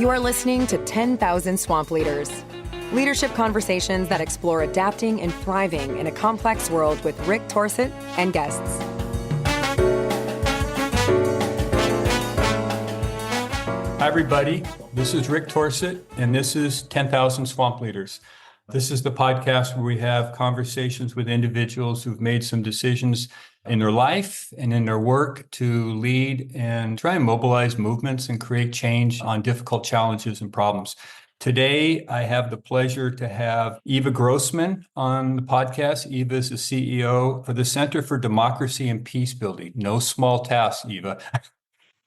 You are listening to 10,000 Swamp Leaders, leadership conversations that explore adapting and thriving in a complex world with Rick Torsett and guests. Hi, everybody. This is Rick Torsett, and this is 10,000 Swamp Leaders. This is the podcast where we have conversations with individuals who've made some decisions in their life and in their work to lead and try and mobilize movements and create change on difficult challenges and problems. Today, I have the pleasure to have Eva Grosman on the podcast. Eva is the CEO for the Center for Democracy and Peacebuilding. No small task, Eva.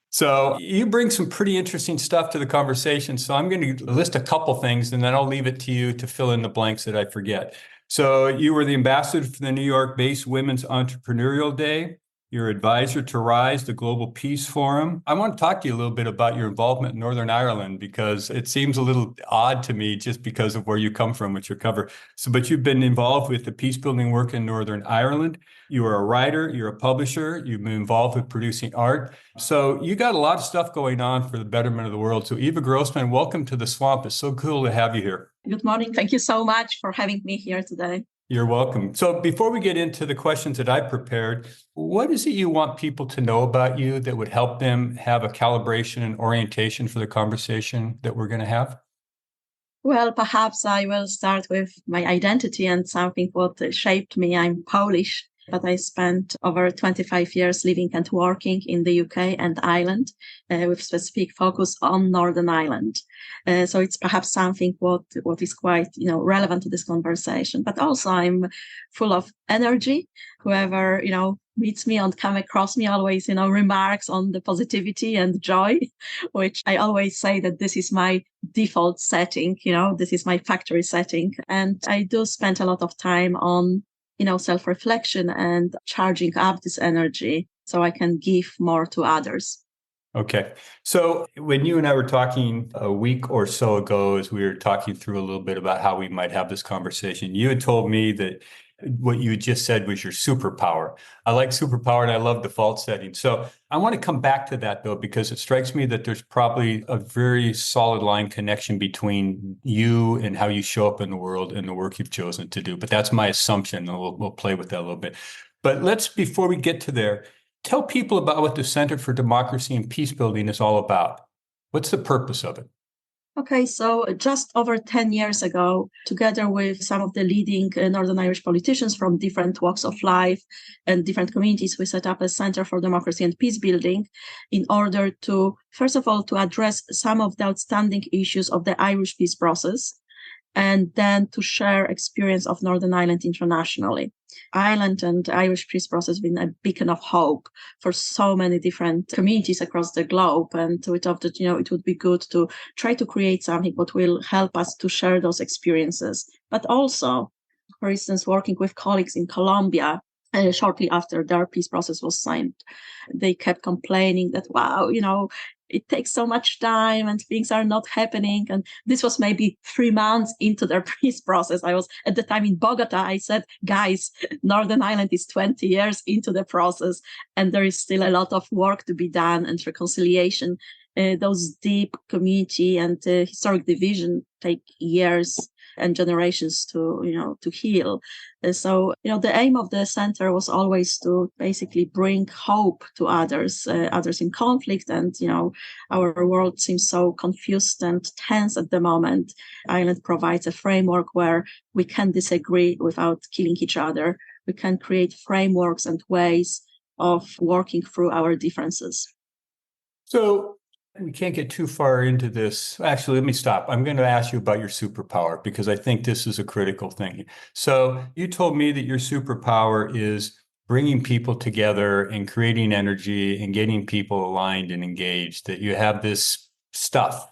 So you bring some pretty interesting stuff to the conversation. So I'm going to list a couple things, and then I'll leave it to you to fill in the blanks that I forget. So you were the ambassador for the New York-based Women's Entrepreneurial Day. You're advisor to RISE, the Global Peace Forum. I want to talk to you a little bit about your involvement in Northern Ireland, because it seems a little odd to me just because of where you come from, which you cover. But you've been involved with the peacebuilding work in Northern Ireland. You are a writer, you're a publisher, you've been involved with producing art. So you got a lot of stuff going on for the betterment of the world. So Eva Grosman, welcome to the Swamp. It's so cool to have you here. Good morning. Thank you so much for having me here today. You're welcome. So before we get into the questions that I prepared, what is it you want people to know about you that would help them have a calibration and orientation for the conversation that we're going to have? Well, perhaps I will start with my identity and something what shaped me. I'm Polish, but I spent over 25 years living and working in the UK and Ireland with specific focus on Northern Ireland. So it's perhaps something what is quite, relevant to this conversation. But also I'm full of energy. Whoever, meets me and come across me always, remarks on the positivity and joy, which I always say that this is my default setting, this is my factory setting. And I do spend a lot of time on self-reflection and charging up this energy so I can give more to others. Okay. So when you and I were talking a week or so ago, as we were talking through a little bit about how we might have this conversation, you had told me that what you just said was your superpower. I like superpower and I love default settings. So I want to come back to that, though, because it strikes me that there's probably a very solid line connection between you and how you show up in the world and the work you've chosen to do. But that's my assumption, and we'll play with that a little bit. But before we get to there, tell people about what the Center for Democracy and Peacebuilding is all about. What's the purpose of it? Okay, so just over 10 years ago, together with some of the leading Northern Irish politicians from different walks of life and different communities, we set up a Center for Democracy and Peacebuilding in order to, first of all, to address some of the outstanding issues of the Irish peace process, and then to share experience of Northern Ireland internationally. Ireland and Irish peace process has been a beacon of hope for so many different communities across the globe. And we thought that, it would be good to try to create something that will help us to share those experiences. But also, for instance, working with colleagues in Colombia, shortly after their peace process was signed, they kept complaining that, wow, it takes so much time and things are not happening. And this was maybe 3 months into their peace process. I was at the time in Bogota. I said, guys, Northern Ireland is 20 years into the process and there is still a lot of work to be done and reconciliation. Those deep community and historic division take years and generations to heal. So, the aim of the center was always to basically bring hope to others in conflict. And, our world seems so confused and tense at the moment. Ireland provides a framework where we can disagree without killing each other. We can create frameworks and ways of working through our differences. So we can't get too far into this. Actually, let me stop. I'm going to ask you about your superpower, because I think this is a critical thing. So you told me that your superpower is bringing people together and creating energy and getting people aligned and engaged, that you have this stuff.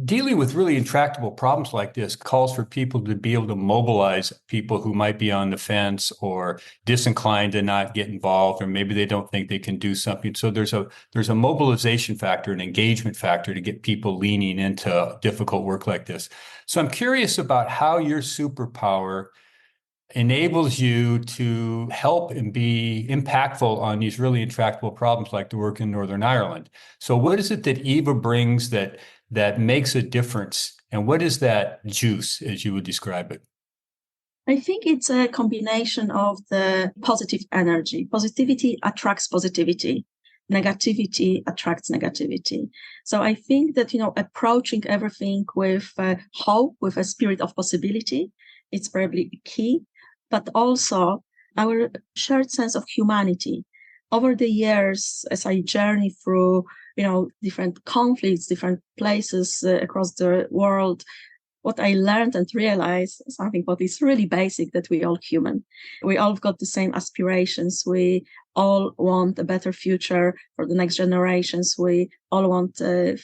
Dealing with really intractable problems like this calls for people to be able to mobilize people who might be on the fence or disinclined to not get involved, or maybe they don't think they can do something. So there's a mobilization factor, an engagement factor to get people leaning into difficult work like this. So I'm curious about how your superpower enables you to help and be impactful on these really intractable problems like the work in Northern Ireland. So what is it that Eva brings that that makes a difference? And what is that juice, as you would describe it? I think it's a combination of the positive energy. Positivity attracts positivity. Negativity attracts negativity. So I think that, approaching everything with hope, with a spirit of possibility, it's probably key, but also our shared sense of humanity. Over the years, as I journey through, different conflicts, different places across the world, what I learned and realized something what is really basic, that we all human. We all got the same aspirations. We all want a better future for the next generations. We all want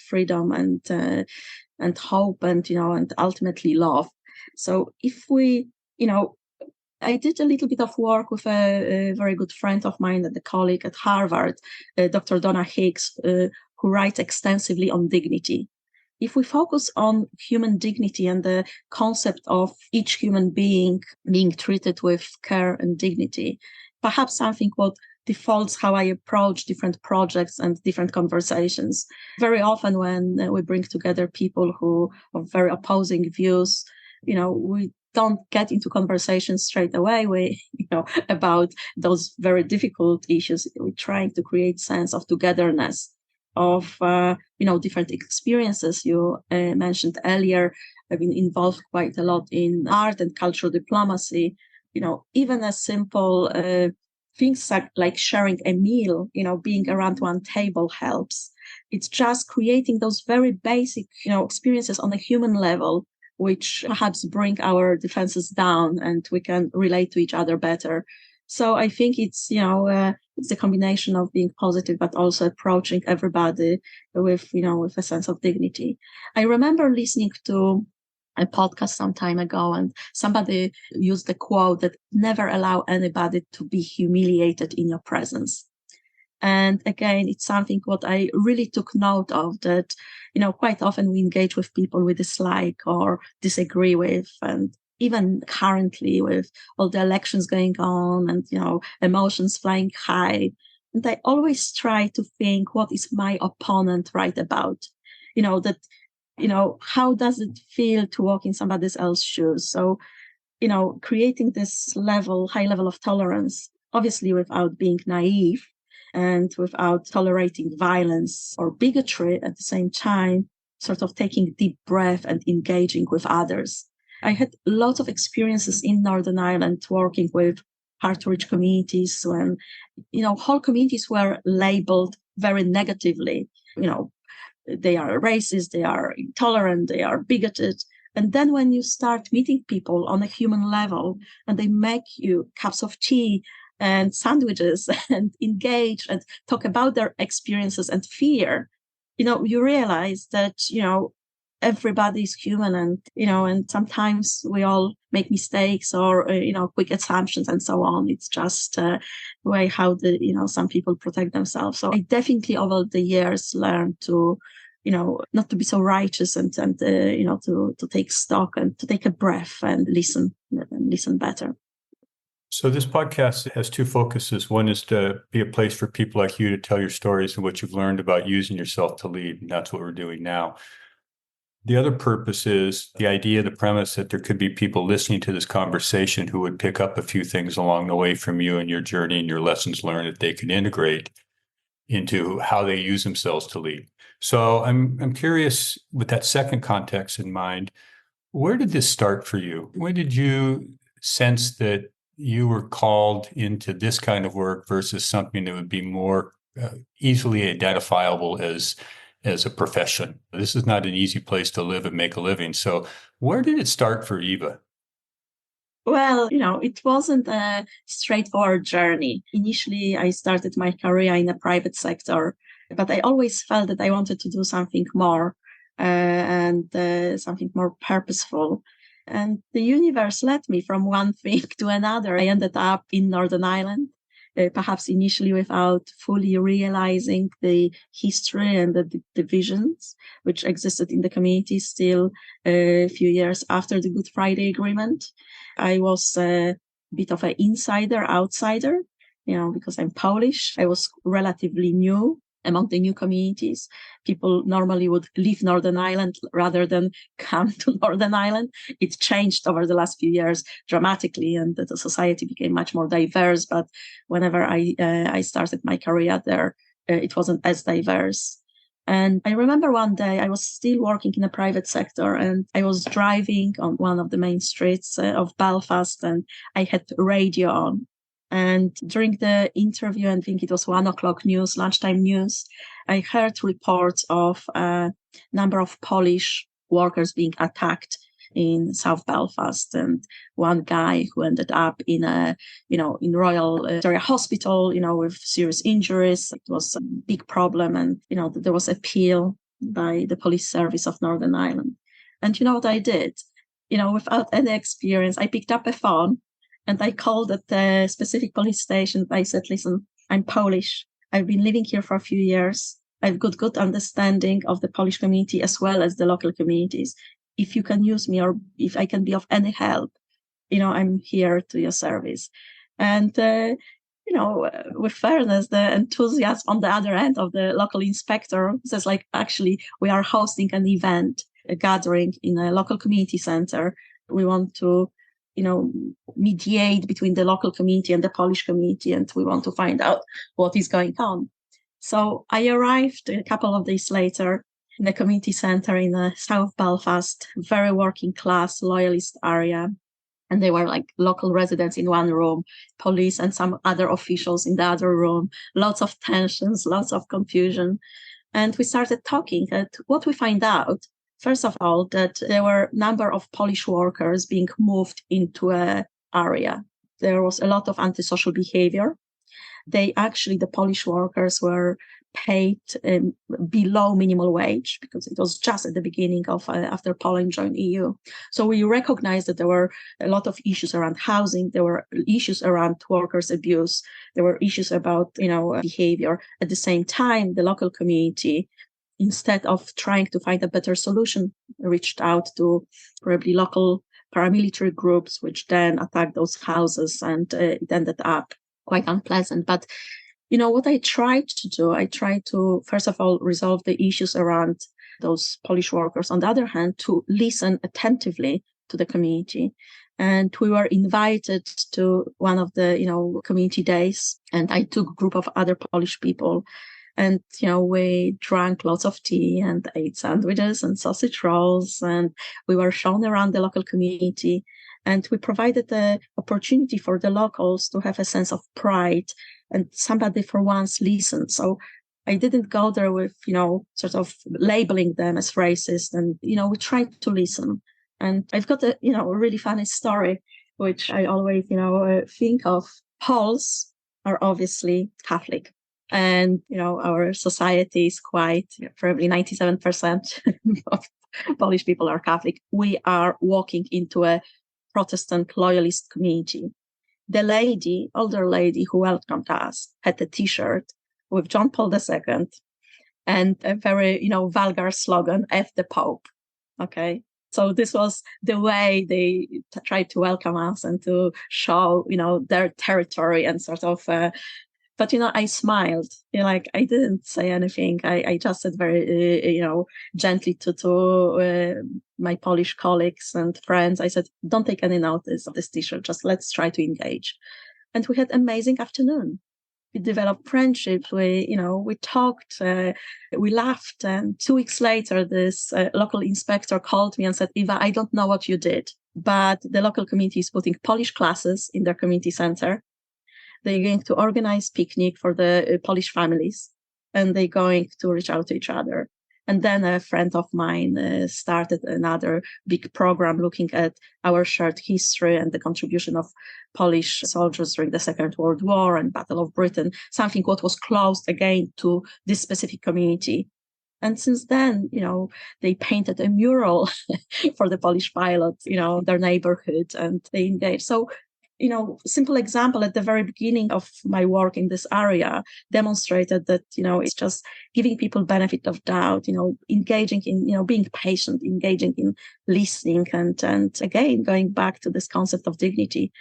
freedom and hope and ultimately love. So if we, I did a little bit of work with a very good friend of mine, a colleague at Harvard, Dr. Donna Hicks, who writes extensively on dignity. If we focus on human dignity and the concept of each human being being treated with care and dignity, perhaps something what defaults how I approach different projects and different conversations. Very often when we bring together people who have very opposing views, we don't get into conversations straight away about those very difficult issues. We're trying to create sense of togetherness, of different experiences. You mentioned earlier, I've been involved quite a lot in art and cultural diplomacy. Even as simple things like sharing a meal, being around one table helps. It's just creating those very basic experiences on a human level, which perhaps bring our defenses down and we can relate to each other better. So I think it's it's a combination of being positive, but also approaching everybody with a sense of dignity. I remember listening to a podcast some time ago, and somebody used the quote that never allow anybody to be humiliated in your presence. And again, it's something what I really took note of, that, quite often we engage with people we dislike or disagree with. And even currently with all the elections going on and, emotions flying high. And I always try to think, what is my opponent right about? How does it feel to walk in somebody else's shoes? So, creating this high level of tolerance, obviously without being naive and without tolerating violence or bigotry at the same time, sort of taking deep breath and engaging with others. I had lots of experiences in Northern Ireland working with hard-to-reach communities when, whole communities were labeled very negatively. They are racist, they are intolerant, they are bigoted. And then when you start meeting people on a human level and they make you cups of tea and sandwiches and engage and talk about their experiences and fear, you realize that, everybody is human and sometimes we all make mistakes or, quick assumptions and so on. It's just the way how some people protect themselves. So I definitely over the years learned to, not to be so righteous and to take stock and to take a breath and listen better. So this podcast has two focuses. One is to be a place for people like you to tell your stories and what you've learned about using yourself to lead. And that's what we're doing now. The other purpose is the idea, the premise that there could be people listening to this conversation who would pick up a few things along the way from you and your journey and your lessons learned that they can integrate into how they use themselves to lead. So I'm curious, with that second context in mind, where did this start for you? When did you sense that you were called into this kind of work versus something that would be more easily identifiable as a profession? This is not an easy place to live and make a living. So where did it start for Eva? Well, it wasn't a straightforward journey. Initially, I started my career in the private sector, but I always felt that I wanted to do something more and something more purposeful. And the universe led me from one thing to another. I ended up in Northern Ireland, perhaps initially without fully realizing the history and the divisions which existed in the community still a few years after the Good Friday Agreement. I was a bit of an insider, outsider, because I'm Polish. I was relatively new among the new communities. People normally would leave Northern Ireland rather than come to Northern Ireland. It changed over the last few years dramatically, and the society became much more diverse. But whenever I started my career there, it wasn't as diverse. And I remember one day I was still working in the private sector, and I was driving on one of the main streets of Belfast, and I had radio on. And during the interview, I think it was 1:00 news, lunchtime news, I heard reports of a number of Polish workers being attacked in South Belfast, and one guy who ended up in Royal Victoria Hospital, with serious injuries. It was a big problem, and there was appeal by the police service of Northern Ireland. And you know what I did? Without any experience, I picked up a phone and I called at the specific police station. I said, "Listen, I'm Polish. I've been living here for a few years. I've got good understanding of the Polish community as well as the local communities. If you can use me, or if I can be of any help, I'm here to your service." And, with fairness, the enthusiasm on the other end of the local inspector says, actually, we are hosting an event, a gathering in a local community center. We want to, mediate between the local community and the Polish community, and we want to find out what is going on. So I arrived a couple of days later in the community center in South Belfast, very working class, loyalist area. And they were local residents in one room, police and some other officials in the other room, lots of tensions, lots of confusion. And we started talking, and what we find out, first of all, that there were a number of Polish workers being moved into an area. There was a lot of antisocial behavior. The Polish workers were paid below minimum wage, because it was just at the beginning of after Poland joined EU. So we recognized that there were a lot of issues around housing. There were issues around workers' abuse. There were issues about behavior. At the same time, the local community, instead of trying to find a better solution, reached out to probably local paramilitary groups, which then attacked those houses, and it ended up quite unpleasant. But what I tried to do, I tried to, first of all, resolve the issues around those Polish workers. On the other hand, to listen attentively to the community. And we were invited to one of the, community days, and I took a group of other Polish people. And, we drank lots of tea and ate sandwiches and sausage rolls, and we were shown around the local community. And we provided the opportunity for the locals to have a sense of pride, and somebody for once listened. So I didn't go there with, sort of labeling them as racist. And, we tried to listen. And I've got a really funny story, which I always, think of. Poles are obviously Catholic. And, our society is quite, probably 97% of Polish people are Catholic. We are walking into a Protestant loyalist community. The older lady who welcomed us had a T-shirt with John Paul II and a very, vulgar slogan, "F the Pope." Okay. So this was the way they tried to welcome us and to show, their territory and sort of, but, I smiled, I didn't say anything. I just said very, gently to my Polish colleagues and friends. I said, "Don't take any notice of this T-shirt. Just let's try to engage." And we had an amazing afternoon. We developed friendship. We talked, we laughed. And 2 weeks later, this local inspector called me and said, "Eva, I don't know what you did, but the local community is putting Polish classes in their community center. They're going to organize picnic for the Polish families, and they're going to reach out to each other." And then a friend of mine started another big program looking at our shared history and the contribution of Polish soldiers during the Second World War and Battle of Britain, something what was closed again to this specific community. And since then, they painted a mural for the Polish pilots, their neighborhood, and they engaged. So, simple example at the very beginning of my work in this area demonstrated that, it's just giving people benefit of doubt, engaging in, being patient, engaging in listening, and again, going back to this concept of dignity,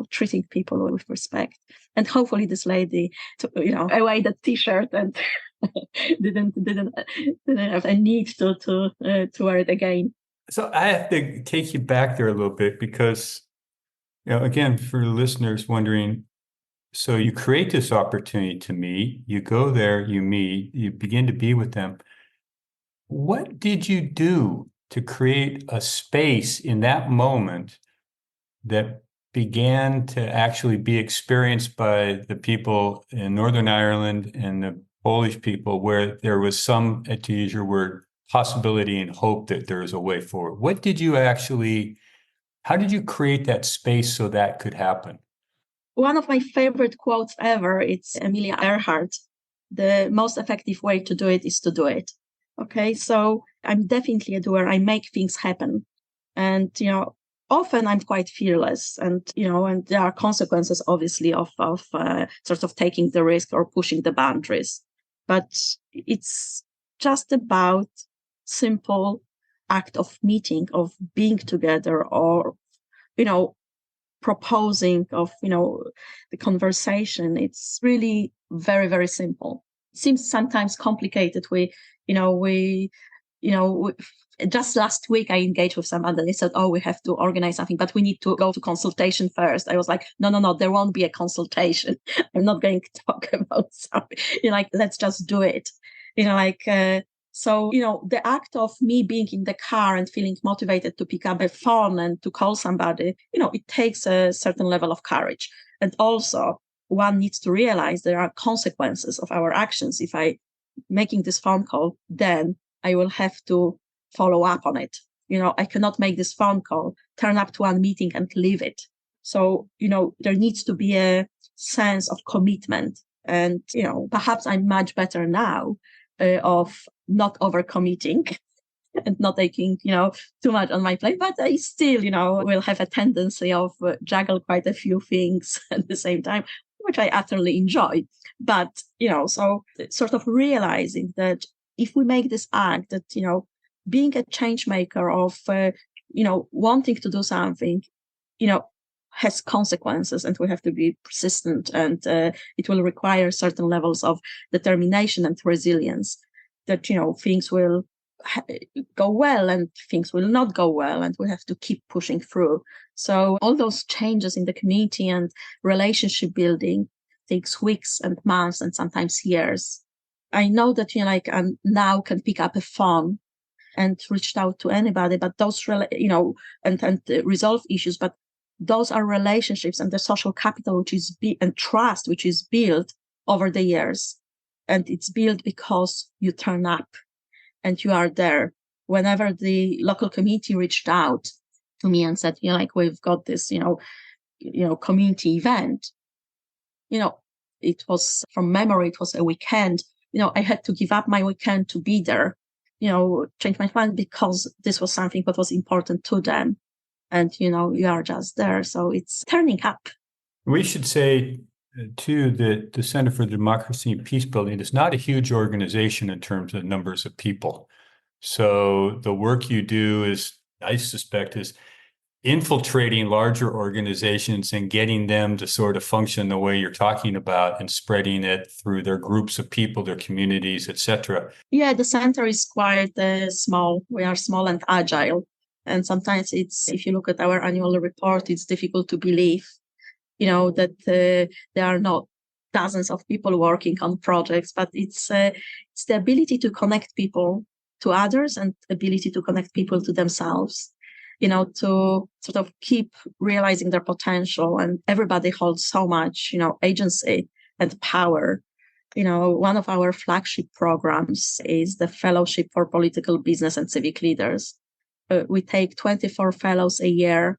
treating people with respect. And hopefully this lady took, away the T-shirt and didn't have a need to wear it again. So I have to take you back there a little bit because, again, for the listeners wondering, so you create this opportunity to meet, you go there, you meet, you begin to be with them. What did you do to create a space in that moment that began to actually be experienced by the people in Northern Ireland and the Polish people, where there was some, to use your word, possibility and hope that there is a way forward? How did you create that space so that could happen? One of my favorite quotes ever, it's Amelia Earhart. The most effective way to do it is to do it. Okay, so I'm definitely a doer. I make things happen. And, often I'm quite fearless, and there are consequences, obviously, of sort of taking the risk or pushing the boundaries. But it's just about simple act of meeting, of being together, or, proposing of, the conversation. It's really very, very simple. It seems sometimes complicated. We just last week I engaged with someone and they said, we have to organize something, but we need to go to consultation first. I was like, no, there won't be a consultation. I'm not going to talk about something. Let's just do it. So, the act of me being in the car and feeling motivated to pick up a phone and to call somebody, it takes a certain level of courage. And also, one needs to realize there are consequences of our actions. If I making this phone call, then I will have to follow up on it. I cannot make this phone call, turn up to one meeting and leave it. So, there needs to be a sense of commitment. And, perhaps I'm much better now of not overcommitting and not taking, too much on my plate, but I still, will have a tendency of juggle quite a few things at the same time, which I utterly enjoy. But, so sort of realizing that if we make this act that, being a change maker of, wanting to do something, has consequences, and we have to be persistent, and it will require certain levels of determination and resilience, that, things will go well and things will not go well, and we have to keep pushing through. So all those changes in the community and relationship building takes weeks and months and sometimes years. I know that, now can pick up a phone and reach out to anybody, but those, and resolve issues, but those are relationships and the social capital, which is and trust, which is built over the years. And it's built because you turn up and you are there. Whenever the local community reached out to me and said, we've got this, community event, it was, from memory, it was a weekend. I had to give up my weekend to be there, change my plan, because this was something that was important to them. And, you are just there. So it's turning up. We should say, too, that the Center for Democracy and Peacebuilding is not a huge organization in terms of numbers of people. So the work you do is, I suspect, is infiltrating larger organizations and getting them to sort of function the way you're talking about, and spreading it through their groups of people, their communities, etc. Yeah, the center is quite small. We are small and agile. And sometimes if you look at our annual report, it's difficult to believe, that there are not dozens of people working on projects, but it's the ability to connect people to others and ability to connect people to themselves, to sort of keep realizing their potential. And everybody holds so much, agency and power. One of our flagship programs is the Fellowship for Political Business and Civic Leaders. We take 24 fellows a year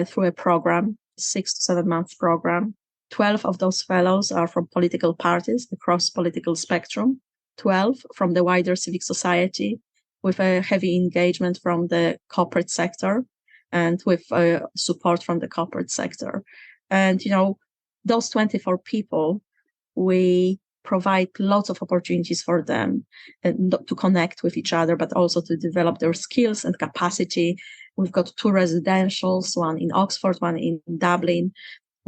through a program, 6 to 7 month program. 12 of those fellows are from political parties across political spectrum, 12 from the wider civic society, with a heavy engagement from the corporate sector and with support from the corporate sector. And, those 24 people, we provide lots of opportunities for them to connect with each other, but also to develop their skills and capacity. We've got 2 residentials, one in Oxford, one in Dublin.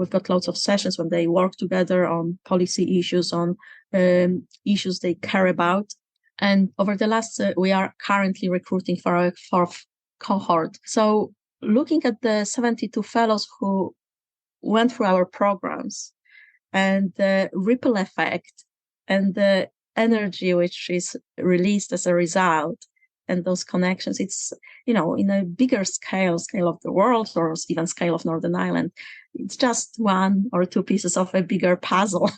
We've got lots of sessions when they work together on policy issues, on issues they care about. And over the last, we are currently recruiting for a fourth cohort. So looking at the 72 fellows who went through our programs and the ripple effect and the energy which is released as a result, and those connections, it's, in a bigger scale of the world, or even scale of Northern Ireland, it's just one or two pieces of a bigger puzzle.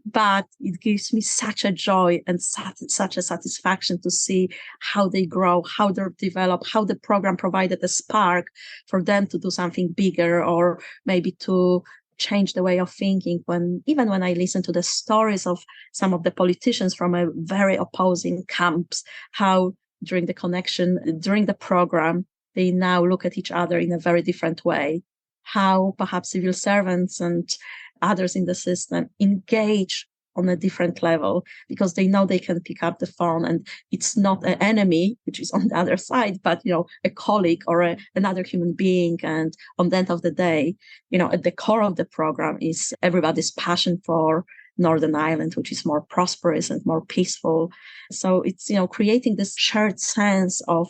But it gives me such a joy and such a satisfaction to see how they grow, how they develop, how the program provided a spark for them to do something bigger, or maybe to change the way of thinking. Even when I listen to the stories of some of the politicians from a very opposing camps, how during the program, they now look at each other in a very different way, how perhaps civil servants and others in the system engage on a different level because they know they can pick up the phone and it's not an enemy, which is on the other side, but, a colleague or another human being. And on the end of the day, at the core of the program is everybody's passion for Northern Ireland, which is more prosperous and more peaceful. So it's, creating this shared sense of,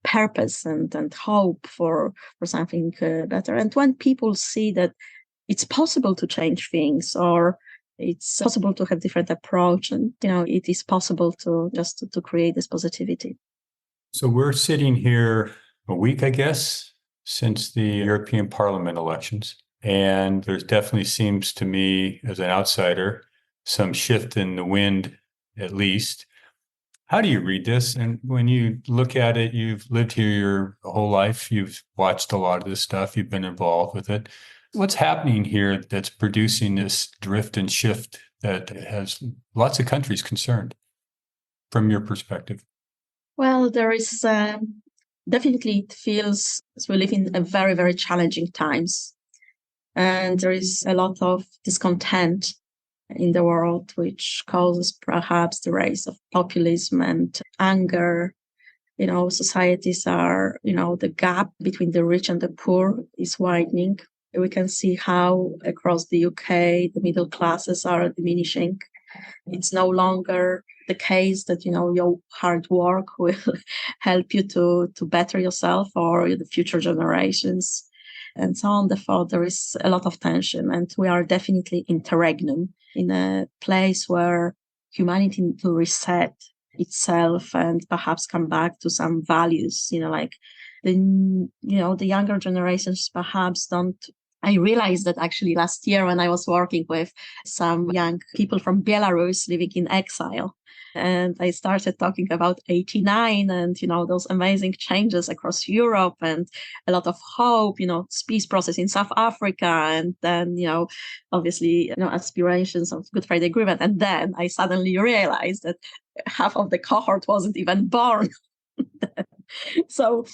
purpose and hope for something better. And when people see that it's possible to change things, or it's possible to have different approach, and it is possible to create this positivity. So we're sitting here a week, I guess, since the European Parliament elections, and there definitely seems to me, as an outsider, some shift in the wind, at least. How do you read this? And when you look at it, you've lived here your whole life, you've watched a lot of this stuff, you've been involved with it. What's happening here that's producing this drift and shift that has lots of countries concerned from your perspective? Well, there is definitely, it feels as we live in a very, very challenging times. And there is a lot of discontent in the world, which causes perhaps the rise of populism and anger. Societies are, the gap between the rich and the poor is widening. We can see how across the UK, the middle classes are diminishing. It's no longer the case that, your hard work will help you to better yourself or the future generations and so on. Therefore, there is a lot of tension, and we are definitely interregnum, in a place where humanity needs to reset itself and perhaps come back to some values, like the younger generations perhaps don't. I realized that actually last year when I was working with some young people from Belarus living in exile, and I started talking about 89 and, those amazing changes across Europe and a lot of hope, peace process in South Africa, and then, obviously, aspirations of Good Friday Agreement. And then I suddenly realized that half of the cohort wasn't even born. So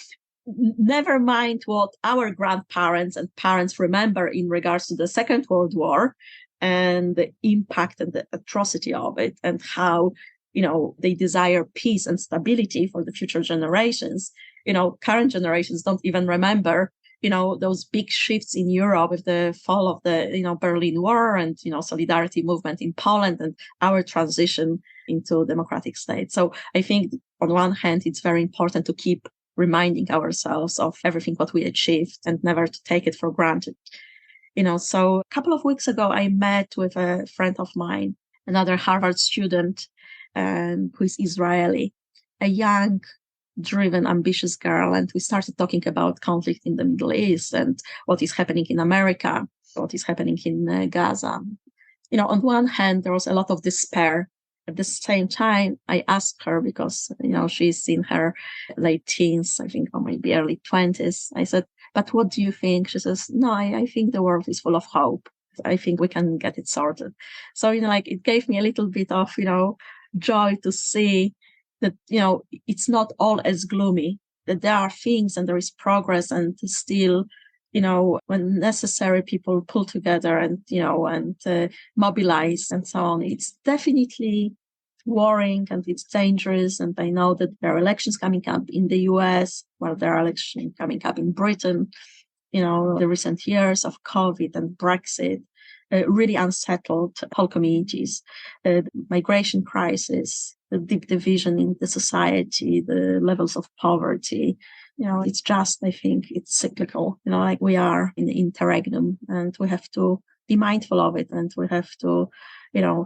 never mind what our grandparents and parents remember in regards to the Second World War and the impact and the atrocity of it, and how, they desire peace and stability for the future generations. Current generations don't even remember, those big shifts in Europe with the fall of the, Berlin Wall and, solidarity movement in Poland and our transition into democratic state. So I think on one hand, it's very important to keep reminding ourselves of everything what we achieved and never to take it for granted. So a couple of weeks ago, I met with a friend of mine, another Harvard student, who is Israeli, a young, driven, ambitious girl. And we started talking about conflict in the Middle East and what is happening in America, what is happening in Gaza. On one hand, there was a lot of despair. At the same time, I asked her, because, she's in her late teens, I think, or maybe early 20s. I said, but what do you think? She says, no, I think the world is full of hope. I think we can get it sorted. So, it gave me a little bit of, joy to see that, it's not all as gloomy, that there are things and there is progress, and still, when necessary, people pull together and, and mobilize and so on. It's definitely worrying and it's dangerous. And I know that there are elections coming up in the US, while there are elections coming up in Britain. the recent years of COVID and Brexit really unsettled whole communities. The migration crisis, the deep division in the society, the levels of poverty, it's just, I think it's cyclical, like we are in the interregnum, and we have to be mindful of it, and we have to,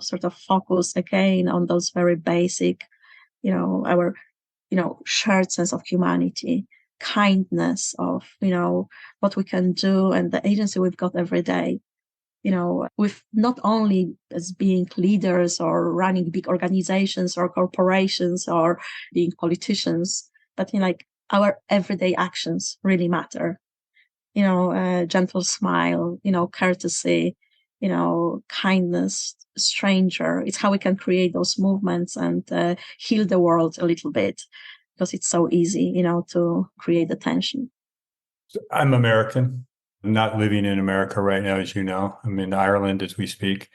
sort of focus again on those very basic, our, shared sense of humanity, kindness of, what we can do and the agency we've got every day, with not only as being leaders or running big organizations or corporations or being politicians, but like our everyday actions really matter. A gentle smile, courtesy, kindness, stranger. It's how we can create those movements and heal the world a little bit, because it's so easy, to create the tension. I'm American. I'm not living in America right now, as you know. I'm in Ireland as we speak,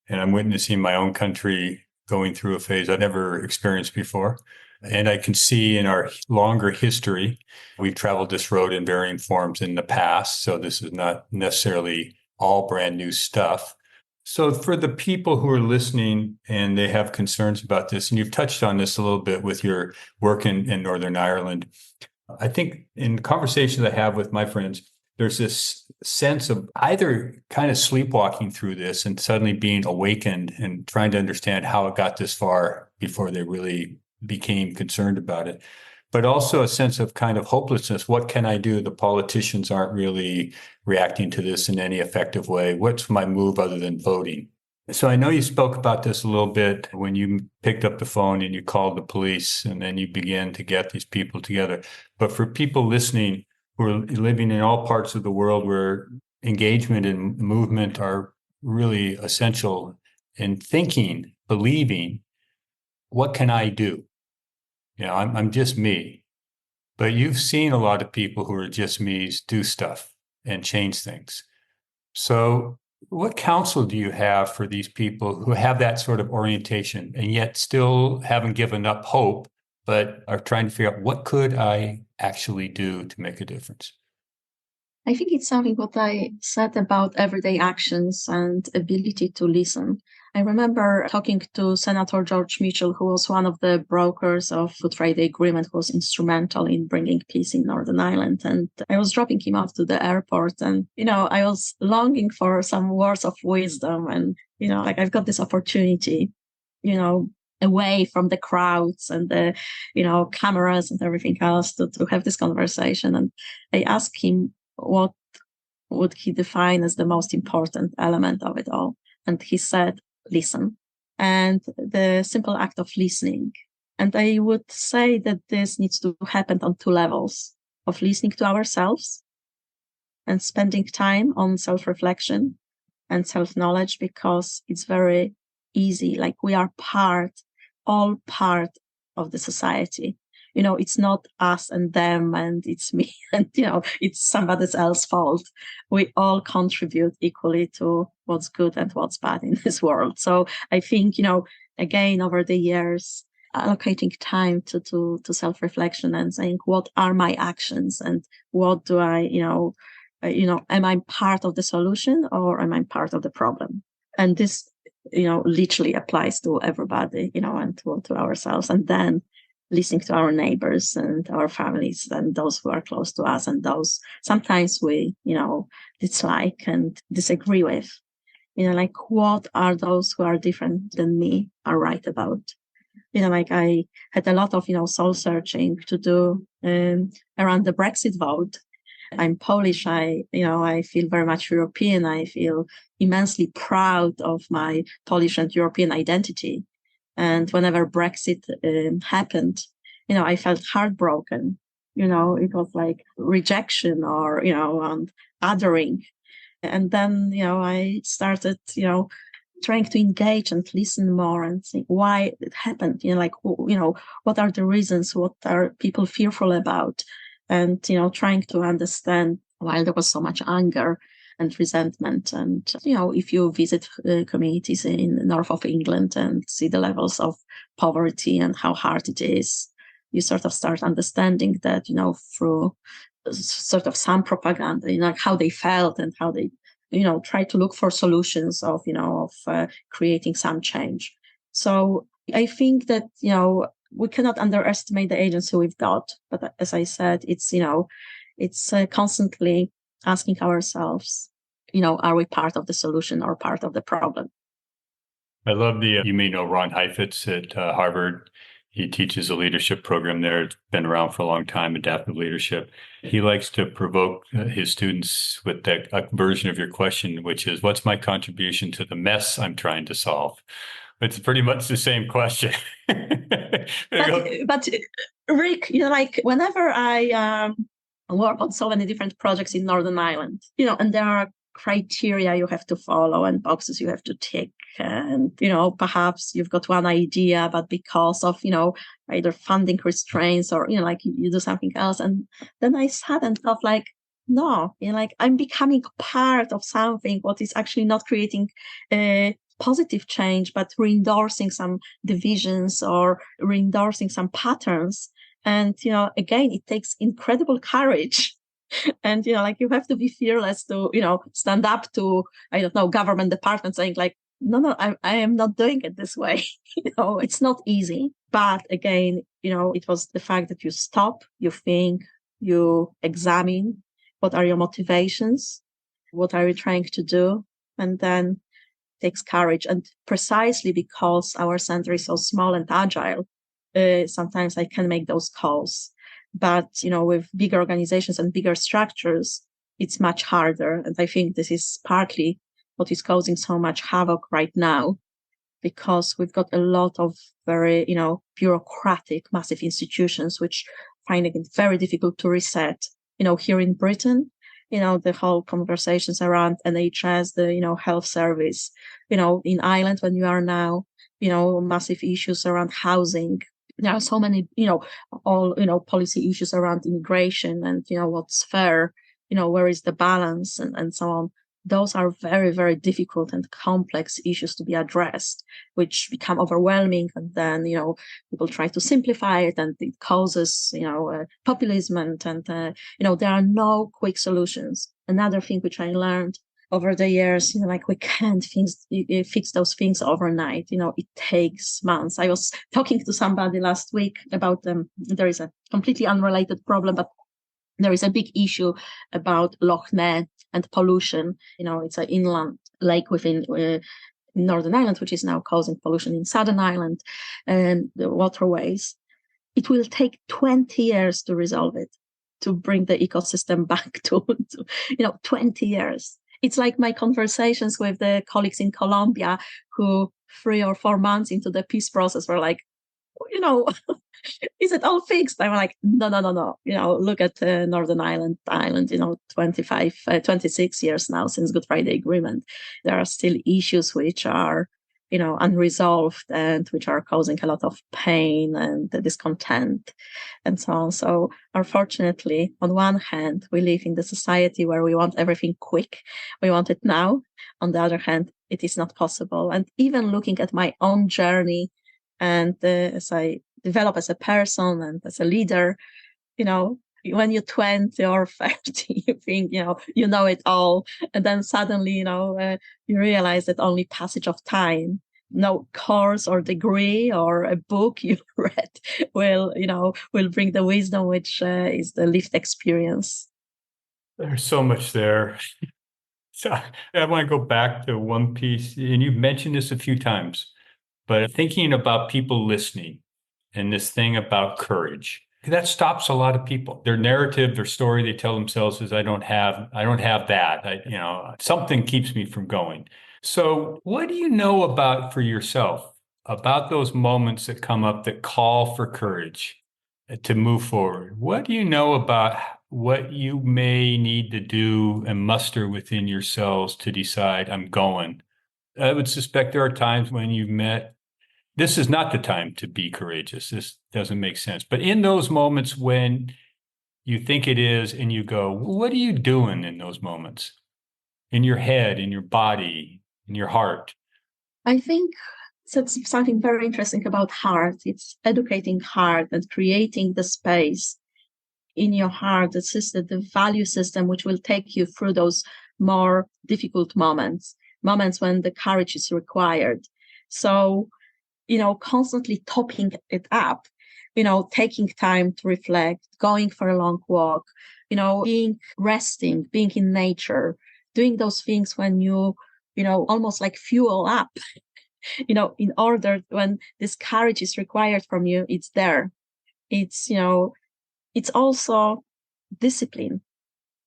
and I'm witnessing my own country going through a phase I've never experienced before. And I can see in our longer history, we've traveled this road in varying forms in the past. So this is not necessarily all brand new stuff. So for the people who are listening and they have concerns about this, and you've touched on this a little bit with your work in Northern Ireland, I think in conversations I have with my friends, there's this sense of either kind of sleepwalking through this and suddenly being awakened and trying to understand how it got this far before they really became concerned about it, but also a sense of kind of hopelessness. What can I do? The politicians aren't really reacting to this in any effective way. What's my move other than voting? So I know you spoke about this a little bit when you picked up the phone and you called the police and then you began to get these people together. But for people listening who are living in all parts of the world where engagement and movement are really essential in thinking, believing, what can I do? I'm just me. But you've seen a lot of people who are just me's do stuff and change things. So what counsel do you have for these people who have that sort of orientation and yet still haven't given up hope, but are trying to figure out what could I actually do to make a difference? I think it's something what I said about everyday actions and ability to listen. I remember talking to Senator George Mitchell, who was one of the brokers of Good Friday Agreement, who was instrumental in bringing peace in Northern Ireland. And I was dropping him off to the airport, and, I was longing for some words of wisdom. And, like I've got this opportunity, away from the crowds and the, cameras and everything else to have this conversation. And I asked him, what would he define as the most important element of it all? And he said, listen. And the simple act of listening. And I would say that this needs to happen on two levels: of listening to ourselves and spending time on self-reflection and self-knowledge, because it's very easy. Like we are all part of the society. It's not us and them and it's me and, it's somebody else's fault. We all contribute equally to what's good and what's bad in this world. So I think, again, over the years, allocating time to self-reflection and saying, what are my actions and what do I, am I part of the solution or am I part of the problem? And this, literally applies to everybody, and to ourselves. And then listening to our neighbors and our families and those who are close to us and those sometimes we, dislike and disagree with, like what are those who are different than me are right about? Like I had a lot of, soul searching to do around the Brexit vote. I'm Polish. I feel very much European. I feel immensely proud of my Polish and European identity. And whenever Brexit happened, I felt heartbroken. It was like rejection or, and othering. And then, I started, trying to engage and listen more and think why it happened. What are the reasons? What are people fearful about? And, trying to understand why there was so much anger and resentment. And, if you visit communities in the north of England and see the levels of poverty and how hard it is, you sort of start understanding that, through sort of some propaganda, like how they felt and how they, try to look for solutions of, creating some change. So I think that, we cannot underestimate the agency we've got. But as I said, it's constantly asking ourselves, are we part of the solution or part of the problem? I love you may know Ron Heifetz at Harvard. He teaches a leadership program there. It's been around for a long time, adaptive leadership. He likes to provoke his students with that version of your question, which is, what's my contribution to the mess I'm trying to solve? It's pretty much the same question. but Rick, like whenever I work on so many different projects in Northern Ireland, and there are criteria you have to follow and boxes you have to tick, and perhaps you've got one idea, but because of either funding restraints or like you do something else, and then I sat and thought like, no, like I'm becoming part of something what is actually not creating positive change, but reinforcing some divisions or reinforcing some patterns. And again, it takes incredible courage. And like you have to be fearless to stand up to, I don't know, government department saying like, no, I am not doing it this way. It's not easy. But again, it was the fact that you stop, you think, you examine what are your motivations, what are you trying to do, and then takes courage. And precisely because our center is so small and agile, sometimes I can make those calls. But, with bigger organizations and bigger structures, it's much harder. And I think this is partly what is causing so much havoc right now, because we've got a lot of very, bureaucratic, massive institutions, which finding it very difficult to reset. Here in Britain, the whole conversations around NHS, the, health service, in Ireland, when you are now, massive issues around housing. There are so many, all, policy issues around immigration and, what's fair, where is the balance and so on. Those are very, very difficult and complex issues to be addressed, which become overwhelming. And then, people try to simplify it and it causes, populism and there are no quick solutions. Another thing which I learned over the years, like we can't fix those things overnight. It takes months. I was talking to somebody last week about there is a completely unrelated problem, but there is a big issue about Loch Ness and pollution. It's an inland lake within Northern Ireland, which is now causing pollution in Southern Ireland and the waterways. It will take 20 years to resolve it, to bring the ecosystem back to 20 years. It's like my conversations with the colleagues in Colombia who 3 or 4 months into the peace process were like, is it all fixed? I'm like, no. Look at Northern Ireland, 26 years now since Good Friday Agreement. There are still issues which are, unresolved and which are causing a lot of pain and discontent and so on. So unfortunately, on one hand, we live in the society where we want everything quick. We want it now. On the other hand, it is not possible. And even looking at my own journey and as I develop as a person and as a leader, when you're 20 or 30, you think, you know it all. And then suddenly, you realize that only passage of time, no course or degree or a book you read will bring the wisdom, which is the lived experience. There's so much there. So I want to go back to one piece, and you've mentioned this a few times, but thinking about people listening and this thing about courage, that stops a lot of people. Their narrative, their story they tell themselves is, I don't have that. Something keeps me from going. So what do you know about for yourself, about those moments that come up that call for courage to move forward? What do you know about what you may need to do and muster within yourselves to decide, I'm going? I would suspect there are times when you've met, this is not the time to be courageous. This doesn't make sense. But in those moments when you think it is and you go, what are you doing in those moments? In your head, in your body, in your heart? I think that's something very interesting about heart. It's educating heart and creating the space in your heart, the system, the value system, which will take you through those more difficult moments when the courage is required. So, constantly topping it up, taking time to reflect, going for a long walk, resting, being in nature, doing those things when you almost like fuel up, in order when this courage is required from you, it's there. It's, it's also discipline.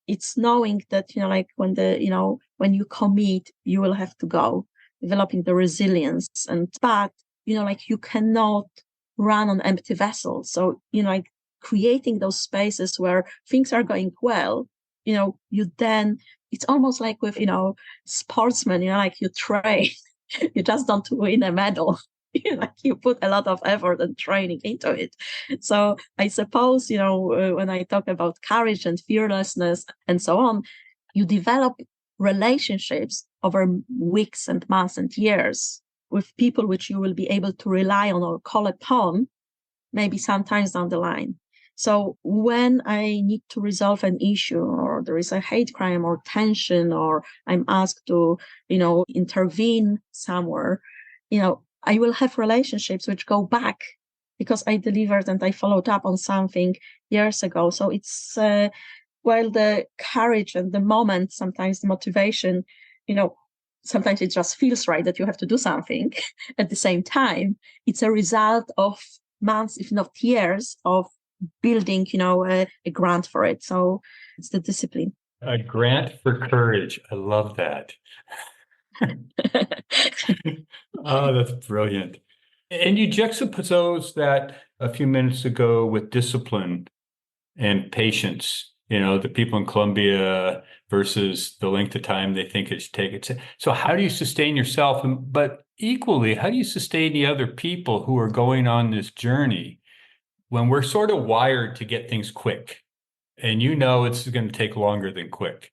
It's knowing that, like when you commit, you will have to go, developing the resilience. But, like you cannot run on empty vessels. So, like creating those spaces where things are going well, you then, it's almost like with, sportsmen, like you train, you just don't win a medal. Like you put a lot of effort and training into it. So I suppose, when I talk about courage and fearlessness and so on, you develop relationships over weeks and months and years with people which you will be able to rely on or call upon, maybe sometimes down the line. So when I need to resolve an issue, or there is a hate crime or tension, or I'm asked to, intervene somewhere, I will have relationships which go back because I delivered and I followed up on something years ago. So it's, while the courage and the moment, sometimes the motivation, sometimes it just feels right that you have to do something. At the same time, it's a result of months, if not years, of building, a grant for it. So it's the discipline. A grant for courage. I love that. Oh, that's brilliant. And you juxtapose that a few minutes ago with discipline and patience, the people in Colombia versus the length of time they think it should take. So how do you sustain yourself? But equally, how do you sustain the other people who are going on this journey when we're sort of wired to get things quick? And it's going to take longer than quick.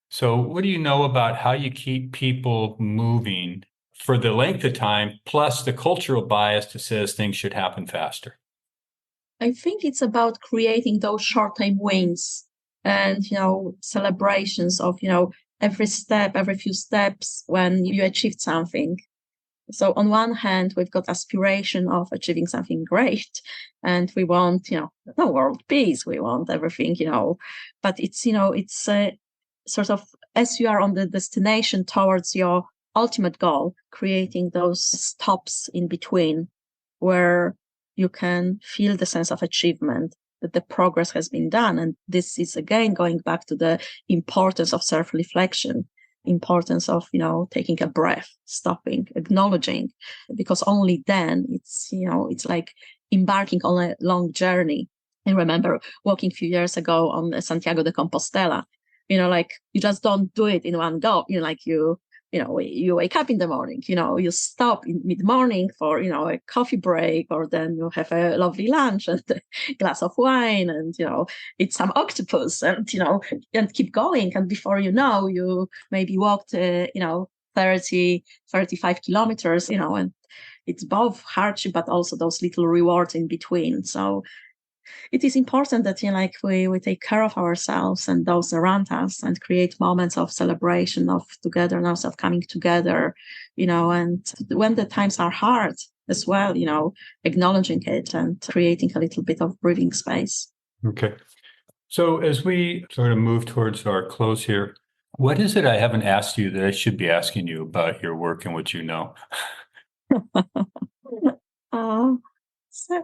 So what do you know about how you keep people moving for the length of time, plus the cultural bias that says things should happen faster? I think it's about creating those short-term wins and, celebrations of, every step, every few steps when you achieved something. So on one hand, we've got aspiration of achieving something great, and we want, no world peace. We want everything, but it's, it's sort of as you are on the destination towards your ultimate goal, creating those stops in between where you can feel the sense of achievement, that the progress has been done. And this is again going back to the importance of self-reflection, importance of, taking a breath, stopping, acknowledging, because only then it's, it's like embarking on a long journey. I remember walking a few years ago on Santiago de Compostela, like you just don't do it in one go. You wake up in the morning, you stop in mid-morning for, a coffee break, or then you have a lovely lunch and a glass of wine and, eat some octopus and, and keep going. And before you maybe walked, 30, 35 kilometers, and it's both hardship, but also those little rewards in between. So it is important that we take care of ourselves and those around us and create moments of celebration, of togetherness, of coming together, and when the times are hard as well, acknowledging it and creating a little bit of breathing space. Okay. So as we sort of move towards our close here, what is it I haven't asked you that I should be asking you about your work and what you know?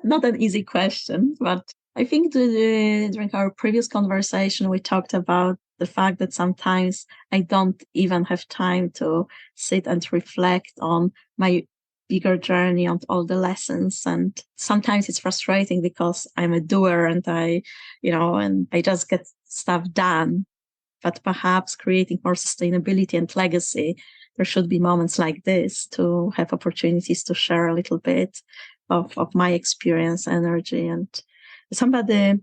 Not an easy question, but I think during our previous conversation, we talked about the fact that sometimes I don't even have time to sit and reflect on my bigger journey and all the lessons. And sometimes it's frustrating because I'm a doer and and I just get stuff done. But perhaps creating more sustainability and legacy, there should be moments like this to have opportunities to share a little bit of my experience, energy. And somebody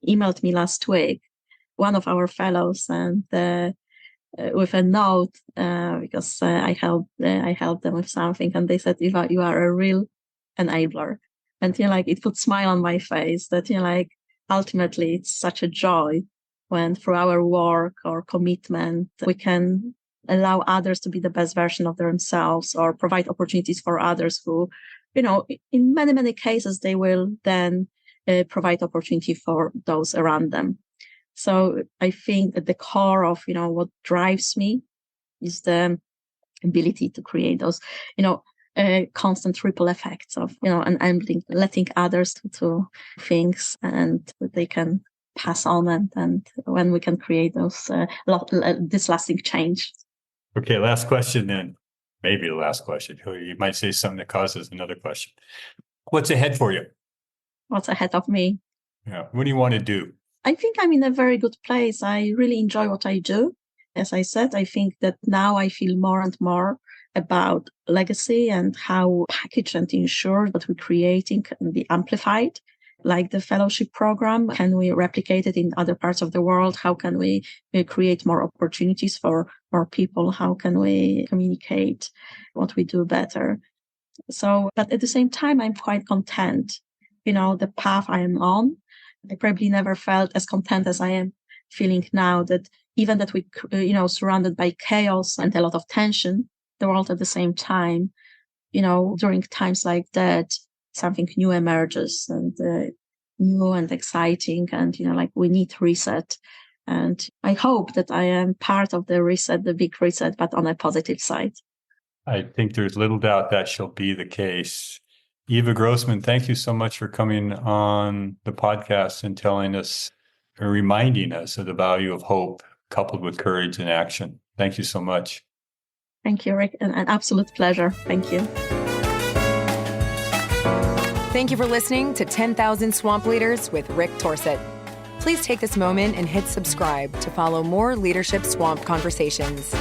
emailed me last week, one of our fellows, and with a note, because I helped them with something, and they said, "Eva, you are a real enabler." And it put a smile on my face that ultimately it's such a joy when through our work or commitment, we can allow others to be the best version of themselves or provide opportunities for others who, in many, many cases, they will then provide opportunity for those around them. So I think at the core of, what drives me is the ability to create those, constant ripple effects of, and letting others to things and they can pass on and when we can create those this lasting change. Okay, last question then. Maybe the last question. You might say something that causes another question. What's ahead for you? What's ahead of me? Yeah. What do you want to do? I think I'm in a very good place. I really enjoy what I do. As I said, I think that now I feel more and more about legacy and how package and ensure that we're creating can be amplified. Like the fellowship program, can we replicate it in other parts of the world? How can we create more opportunities for more people? How can we communicate what we do better? So, but at the same time, I'm quite content. The path I am on, I probably never felt as content as I am feeling now, that even that we, surrounded by chaos and a lot of tension, the world at the same time, during times like that, something new emerges and new and exciting. And, we need reset. And I hope that I am part of the reset, the big reset, but on a positive side. I think there's little doubt that shall be the case. Eva Grosman, thank you so much for coming on the podcast and telling us or reminding us of the value of hope coupled with courage and action. Thank you so much. Thank you, Rick. An absolute pleasure. Thank you. Thank you for listening to 10,000 Swamp Leaders with Rick Torsett. Please take this moment and hit subscribe to follow more Leadership Swamp conversations.